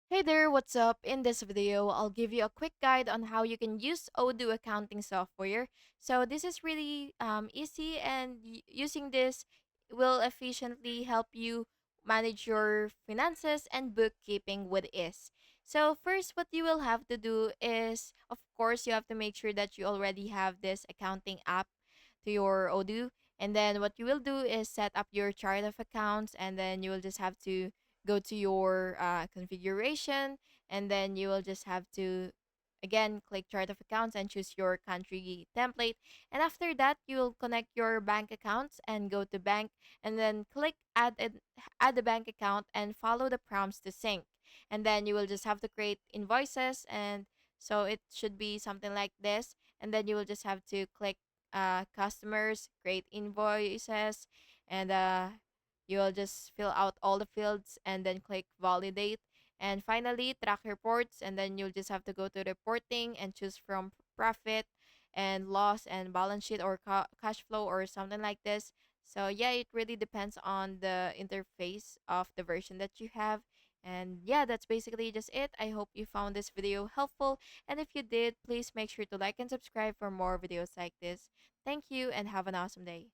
Hey there, what's up? In this video, I'll give you a quick guide on how you can use Odoo accounting software. So this is really easy, and using this will efficiently help you manage your finances and bookkeeping with ease. So first, what you will have to do is, of course, you have to make sure that you already have this accounting app to your Odoo. And then what you will do is set up your chart of accounts, and then you will just have to go to your configuration, and then you will just have to again click chart of accounts and choose your country template. And after that, you will connect your bank accounts and go to bank, and then click add the bank account and follow the prompts to sync. And then you will just have to create invoices, and so it should be something like this. And then you will just have to click customers, create invoices, and you will just fill out all the fields and then click validate. And finally, track reports. And then you'll just have to go to reporting and choose from profit and loss and balance sheet or cash flow or something like this. So, yeah, it really depends on the interface of the version that you have. And yeah, that's basically just it. I hope you found this video helpful. And if you did, please make sure to like and subscribe for more videos like this. Thank you and have an awesome day.